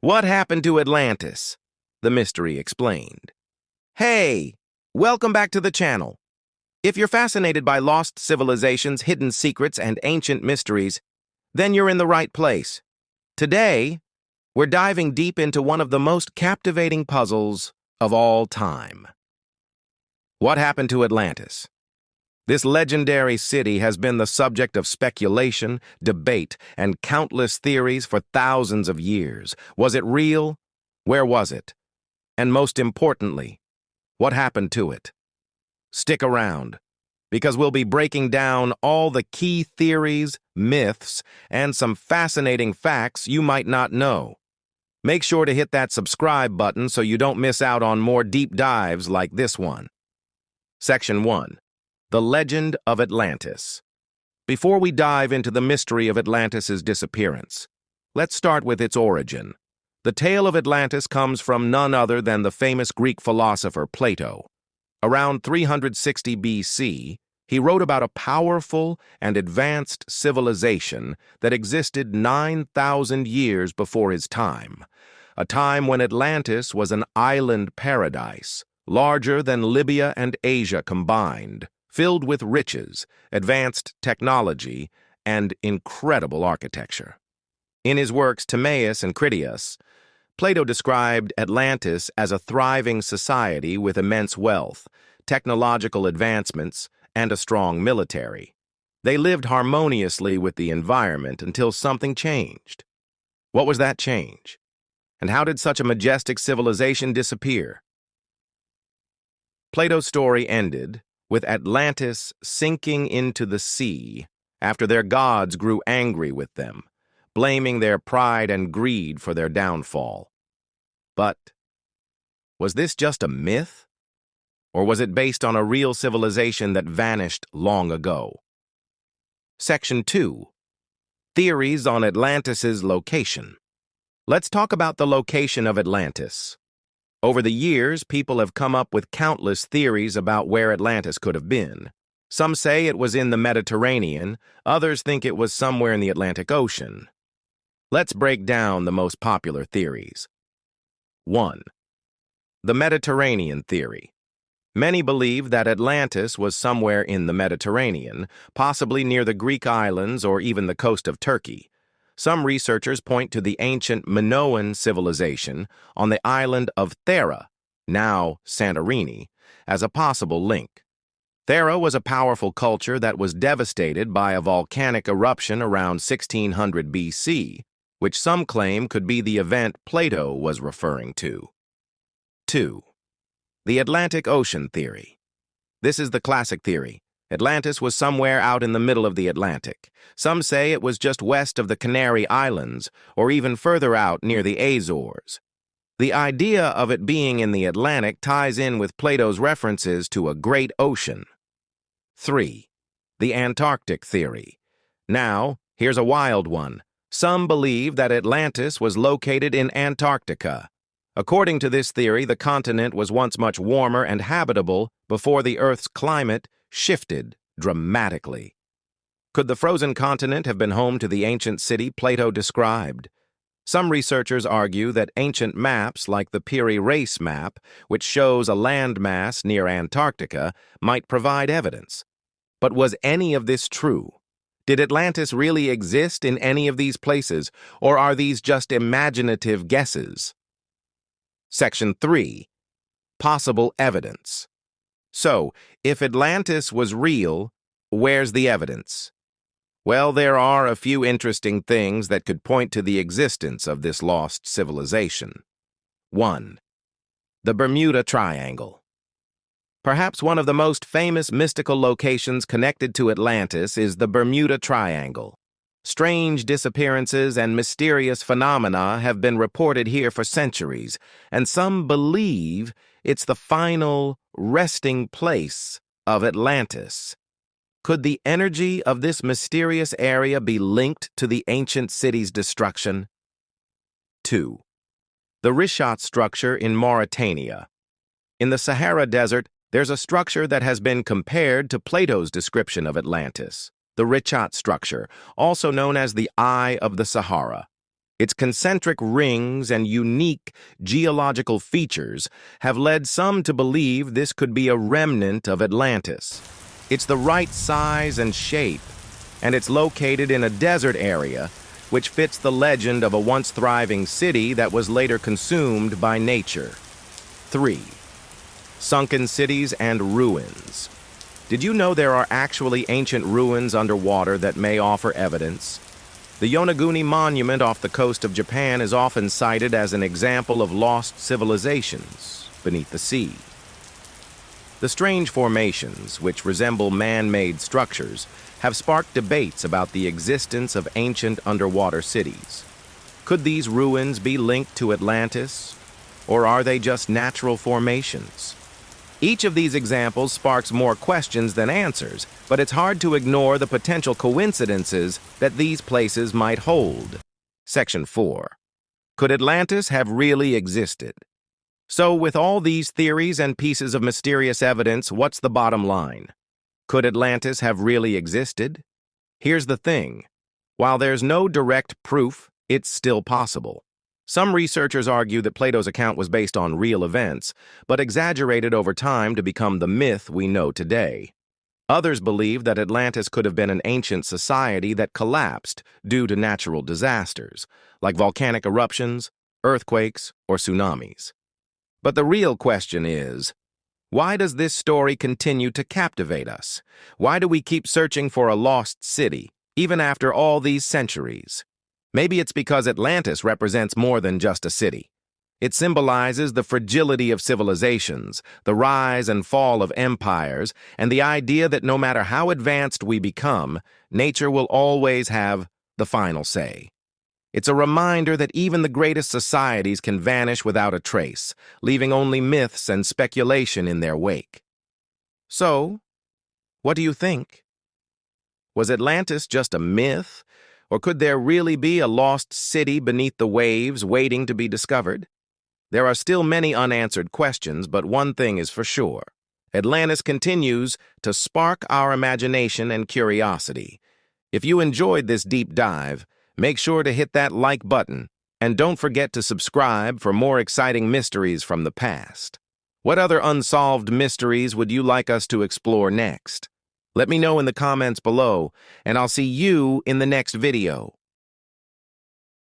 What happened to Atlantis? The mystery explained. Hey, welcome back to the channel. If you're fascinated by lost civilizations, hidden secrets, and ancient mysteries, then you're in the right place. Today, we're diving deep into one of the most captivating puzzles of all time. What happened to Atlantis? This legendary city has been the subject of speculation, debate, and countless theories for thousands of years. Was it real? Where was it? And most importantly, what happened to it? Stick around, because we'll be breaking down all the key theories, myths, and some fascinating facts you might not know. Make sure to hit that subscribe button so you don't miss out on more deep dives like this one. Section 1. The Legend of Atlantis. Before we dive into the mystery of Atlantis' disappearance, let's start with its origin. The tale of Atlantis comes from none other than the famous Greek philosopher Plato. Around 360 BC, he wrote about a powerful and advanced civilization that existed 9,000 years before his time, a time when Atlantis was an island paradise, larger than Libya and Asia combined, filled with riches, advanced technology, and incredible architecture. In his works Timaeus and Critias, Plato described Atlantis as a thriving society with immense wealth, technological advancements, and a strong military. They lived harmoniously with the environment until something changed. What was that change? And how did such a majestic civilization disappear? Plato's story ended with Atlantis sinking into the sea after their gods grew angry with them, blaming their pride and greed for their downfall. But was this just a myth? Or was it based on a real civilization that vanished long ago? Section 2. Theories on Atlantis' location. Let's talk about the location of Atlantis. Over the years, people have come up with countless theories about where Atlantis could have been. Some say it was in the Mediterranean, others think it was somewhere in the Atlantic Ocean. Let's break down the most popular theories. 1. The Mediterranean theory. Many believe that Atlantis was somewhere in the Mediterranean, possibly near the Greek islands or even the coast of Turkey. Some researchers point to the ancient Minoan civilization on the island of Thera, now Santorini, as a possible link. Thera was a powerful culture that was devastated by a volcanic eruption around 1600 BC, which some claim could be the event Plato was referring to. 2. The Atlantic Ocean theory. This is the classic theory. Atlantis was somewhere out in the middle of the Atlantic. Some say it was just west of the Canary Islands, or even further out near the Azores. The idea of it being in the Atlantic ties in with Plato's references to a great ocean. 3. The Antarctic theory. Now, here's a wild one. Some believe that Atlantis was located in Antarctica. According to this theory, the continent was once much warmer and habitable before the Earth's climate shifted dramatically. Could the frozen continent have been home to the ancient city Plato described? Some researchers argue that ancient maps like the Piri Reis map, which shows a landmass near Antarctica, might provide evidence. But was any of this true? Did Atlantis really exist in any of these places, or are these just imaginative guesses? Section 3. Possible evidence. So, if Atlantis was real, where's the evidence? Well, there are a few interesting things that could point to the existence of this lost civilization. 1. The Bermuda Triangle. Perhaps one of the most famous mystical locations connected to Atlantis is the Bermuda Triangle. Strange disappearances and mysterious phenomena have been reported here for centuries, and some believe it's the final resting place of Atlantis. Could the energy of this mysterious area be linked to the ancient city's destruction? 2. The Richat structure in Mauritania. In the Sahara Desert, there's a structure that has been compared to Plato's description of Atlantis. The Richat structure, also known as the Eye of the Sahara. Its concentric rings and unique geological features have led some to believe this could be a remnant of Atlantis. It's the right size and shape, and it's located in a desert area, which fits the legend of a once thriving city that was later consumed by nature. 3. Sunken cities and ruins. Did you know there are actually ancient ruins underwater that may offer evidence? The Yonaguni Monument off the coast of Japan is often cited as an example of lost civilizations beneath the sea. The strange formations, which resemble man-made structures, have sparked debates about the existence of ancient underwater cities. Could these ruins be linked to Atlantis, or are they just natural formations? Each of these examples sparks more questions than answers, but it's hard to ignore the potential coincidences that these places might hold. Section 4. Could Atlantis have really existed? So, with all these theories and pieces of mysterious evidence, what's the bottom line? Could Atlantis have really existed? Here's the thing. While there's no direct proof, it's still possible. Some researchers argue that Plato's account was based on real events, but exaggerated over time to become the myth we know today. Others believe that Atlantis could have been an ancient society that collapsed due to natural disasters, like volcanic eruptions, earthquakes, or tsunamis. But the real question is, why does this story continue to captivate us? Why do we keep searching for a lost city, even after all these centuries? Maybe it's because Atlantis represents more than just a city. It symbolizes the fragility of civilizations, the rise and fall of empires, and the idea that no matter how advanced we become, nature will always have the final say. It's a reminder that even the greatest societies can vanish without a trace, leaving only myths and speculation in their wake. So, what do you think? Was Atlantis just a myth? Or could there really be a lost city beneath the waves waiting to be discovered? There are still many unanswered questions, but one thing is for sure. Atlantis continues to spark our imagination and curiosity. If you enjoyed this deep dive, make sure to hit that like button, and don't forget to subscribe for more exciting mysteries from the past. What other unsolved mysteries would you like us to explore next? Let me know in the comments below, and I'll see you in the next video.